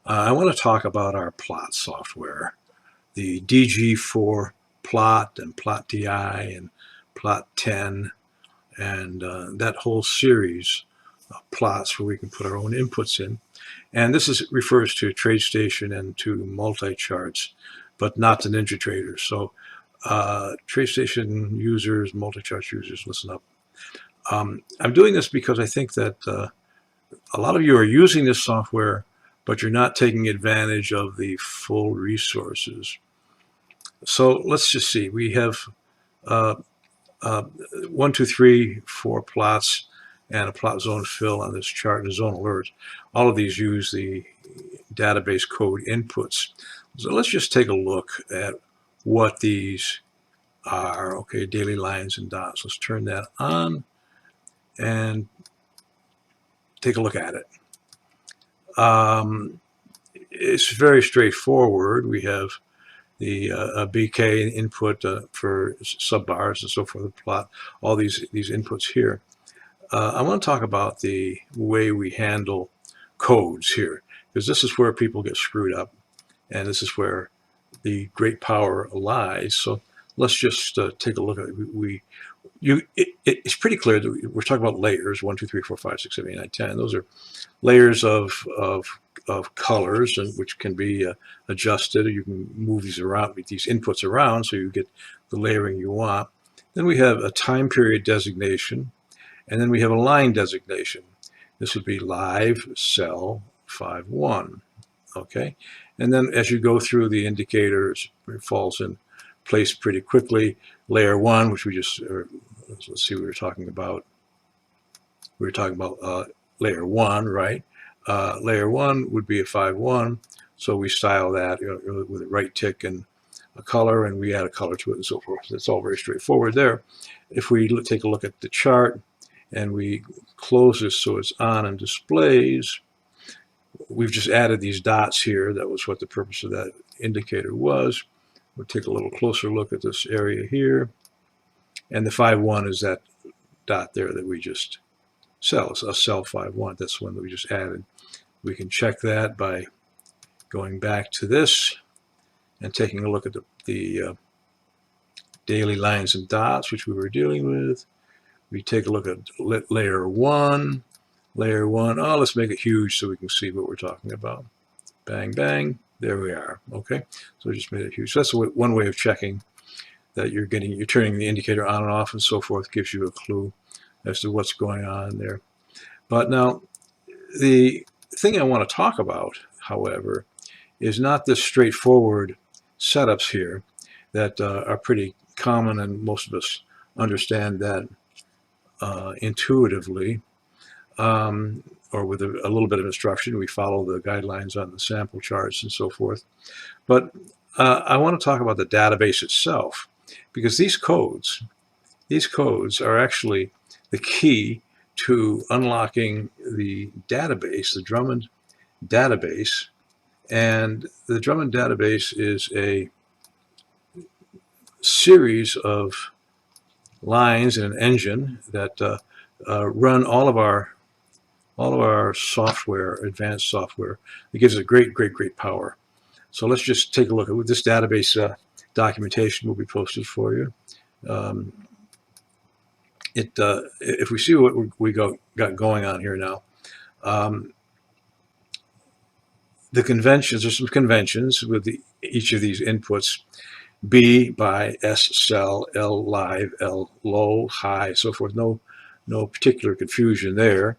I want to talk about our plot software, the DG4 plot and plot DI and plot 10 and that whole series of plots where we can put our own inputs in. And refers to TradeStation and to multi-charts, but not to NinjaTrader. So TradeStation users, multi-chart users, listen up. I'm doing this because I think that a lot of you are using this software, but you're not taking advantage of the full resources. So let's just see. We have uh, 1, 2, 3, 4 plots and a plot zone fill on this chart and a zone alert. All of these use the database code inputs. So let's just take a look at what these are. Okay, daily lines and dots. Let's turn that on and take a look at it. It's very straightforward. We have the BK input for subbars and so forth, the plot, all these inputs here. I want to talk about the way we handle codes here, because this is where people get screwed up, and this is where the great power lies. So let's just take a look at it. It's pretty clear that we're talking about layers: 1, 2, 3, 4, 5, 6, 7, 8, 9, 10. Those are layers of colors, and which can be adjusted. You can move these around, these inputs around, so you get the layering you want. Then we have a time period designation, and then we have a line designation. This would be live cell 5-1. Okay, and then as you go through the indicators, it falls in place pretty quickly. Layer 1, which we just let's see, we were talking about. We were talking about layer 1, right? Layer 1 would be a 5-1, so we style that with a right tick and a color, and we add a color to it and so forth. It's all very straightforward there. If we take a look at the chart and we close this so it's on and displays, we've just added these dots here. That was what the purpose of that indicator was. We'll take a little closer look at this area here, and the 5-1 is that dot there that we just sell. It's a cell 5-1. That's the one that we just added. We can check that by going back to this and taking a look at the daily lines and dots, which we were dealing with. We take a look at layer 1. Layer 1, oh, let's make it huge so we can see what we're talking about. Bang, bang, there we are. Okay, so we just made it huge. So that's one way of checking that you're turning the indicator on and off and so forth. Gives you a clue as to what's going on there. But now, the thing I want to talk about, however, is not the straightforward setups here that are pretty common, and most of us understand that intuitively, or with a little bit of instruction. We follow the guidelines on the sample charts and so forth. But I want to talk about the database itself, because these codes are actually the key to unlocking the database, the Drummond database. And the Drummond database is a series of lines in an engine that run all of our software, advanced software. It gives it great power. So let's just take a look at this database. Documentation will be posted for you. If we see what we got going on here now, the conventions, there's some conventions with each of these inputs: B by S cell, L live, L low, high, so forth. No particular confusion there.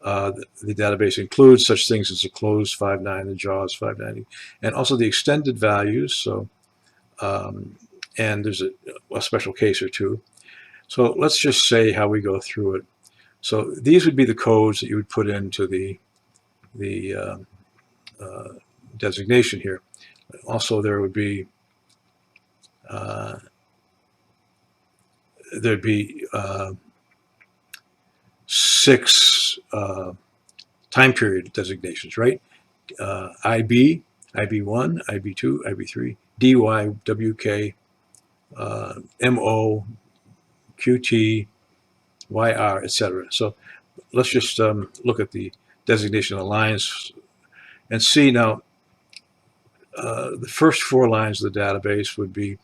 The database includes such things as the closed 5.9, the JAWS 590, and also the extended values. So, and there's a special case or two. So let's just say how we go through it. So these would be the codes that you would put into the designation here. Also, there would be there'd be 6 time period designations, right? IB, IB1, IB2, IB3, DY, WK, MO, QT, YR, etc. So let's just look at the designation of the lines And see now, the first four lines of the database would be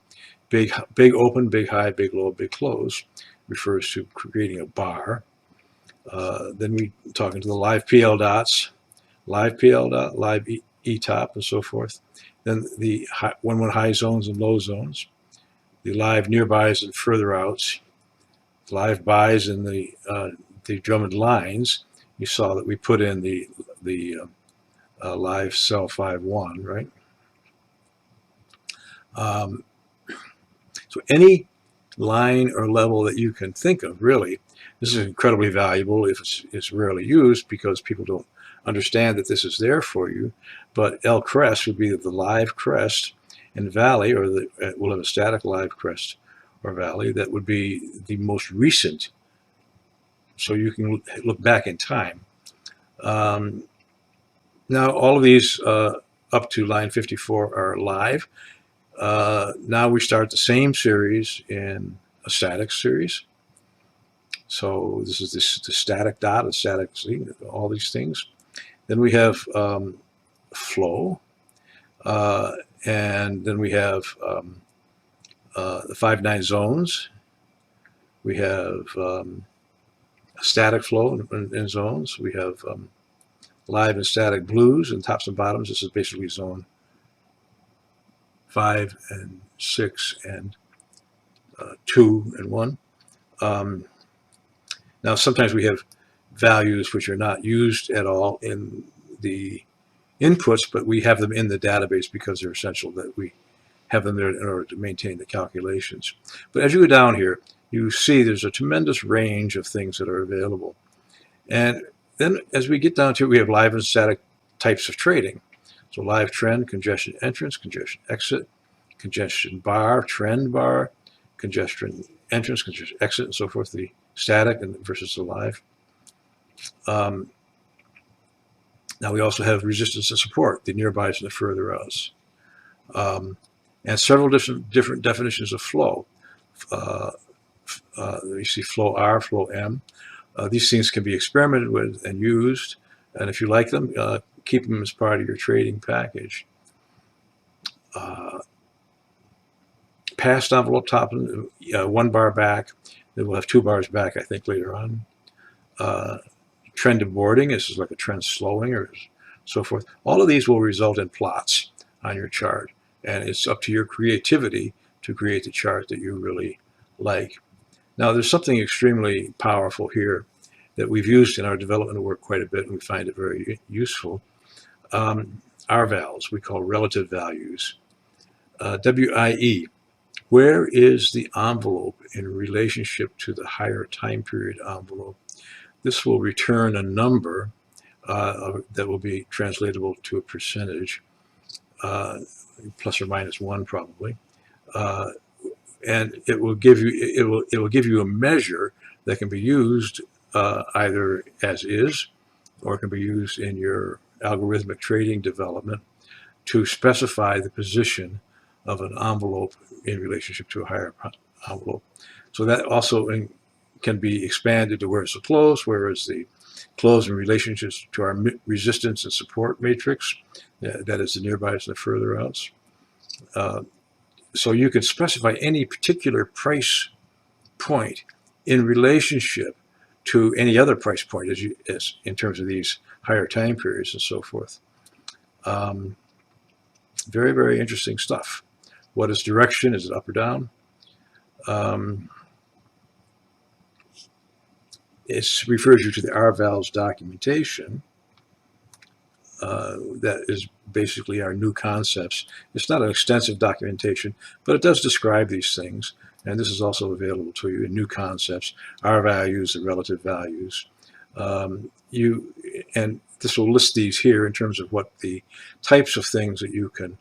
big open, big high, big low, big close, refers to creating a bar. Then we talking to the live PL dots, live PL dot, live E top, and so forth. Then the 1-1 high zones and low zones, the live nearbys and further outs, live buys and the Drummond lines. You saw that we put in the live cell 5-1, right? So any line or level that you can think of, really, this is incredibly valuable if it's rarely used because people don't understand that this is there for you. But L crest would be the live crest, and valley, or we'll have a static live crest or valley, that would be the most recent. So you can look back in time. Now all of these up to line 54 are live. Now we start the same series in a static series. So this is the static dot, the static, see, all these things. Then we have flow, and then we have the 5-9 zones. We have static flow in zones. We have live and static blues and tops and bottoms. This is basically zone 5 and 6 and 2 and 1. Now sometimes we have values which are not used at all in the inputs, but we have them in the database because they're essential, that we have them there in order to maintain the calculations. But as you go down here, you see there's a tremendous range of things that are available. And then as we get down to it, we have live and static types of trading. So live trend, congestion entrance, congestion exit, congestion bar, trend bar, congestion entrance, congestion exit, and so forth, the static and versus the live. Now we also have resistance and support, the nearbys and the further outs. And several different definitions of flow. You see flow R, flow M. These things can be experimented with and used, and if you like them, keep them as part of your trading package. Past envelope top, 1 bar back. Then we'll have 2 bars back, I think, later on. Trend of boarding, this is like a trend slowing or so forth. All of these will result in plots on your chart, and it's up to your creativity to create the chart that you really like. Now, there's something extremely powerful here that we've used in our development work quite a bit, and we find it very useful. R-vals, we call relative values. WIE, where is the envelope in relationship to the higher time period envelope? This will return a number that will be translatable to a percentage, plus or minus 1 probably, and it will give you a measure that can be used either as is, or it can be used in your algorithmic trading development to specify the position of an envelope in relationship to a higher envelope. So that also can be expanded to where it's the close, where is the close in relationship to our resistance and support matrix, that is the nearbys and the further outs. So you can specify any particular price point in relationship to any other price point as in terms of these higher time periods and so forth. Very, very interesting stuff. What is direction? Is it up or down? It refers you to the R-vals documentation. That is basically our new concepts. It's not an extensive documentation, but it does describe these things. And this is also available to you in new concepts, R values, the relative values. And this will list these here in terms of what the types of things that you can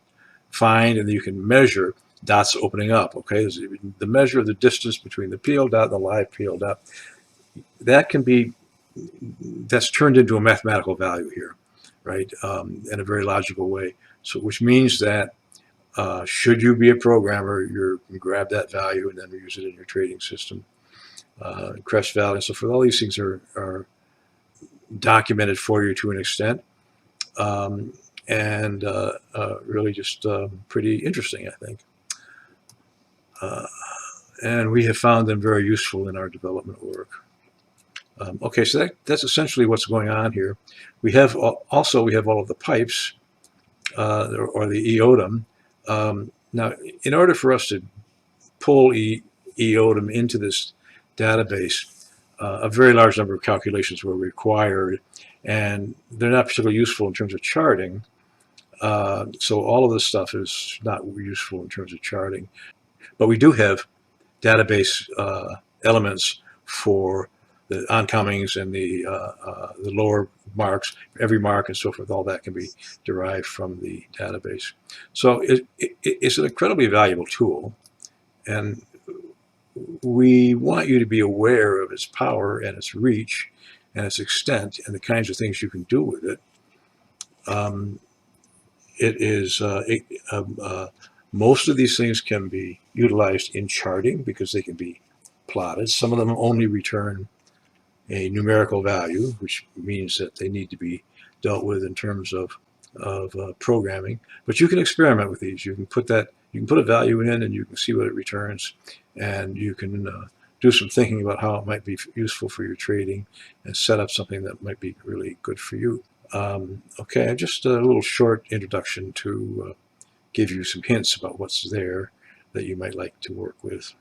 find and that you can measure dots opening up. Okay, the measure of the distance between the PL dot and the live PL dot. That's turned into a mathematical value here, right? In a very logical way. So, which means that should you be a programmer, you can grab that value and then use it in your trading system. Crest value and so forth. All these things are documented for you to an extent. and really just pretty interesting, I think. Uh, and we have found them very useful in our development work. Okay, so that's essentially what's going on here. We have also we have all of the pipes or the eodum. Now, in order for us to pull eodum into this database, a very large number of calculations were required, and they're not particularly useful in terms of charting. So all of this stuff is not useful in terms of charting. But we do have database elements for the oncomings and the lower marks, every mark and so forth. All that can be derived from the database. So it's an incredibly valuable tool, and we want you to be aware of its power and its reach and its extent and the kinds of things you can do with it. It is most of these things can be utilized in charting because they can be plotted. Some of them only return a numerical value, which means that they need to be dealt with in terms of programming. But you can experiment with these. You can put a value in, and you can see what it returns, and you can do some thinking about how it might be useful for your trading, and set up something that might be really good for you. Okay, just a little short introduction to give you some hints about what's there that you might like to work with.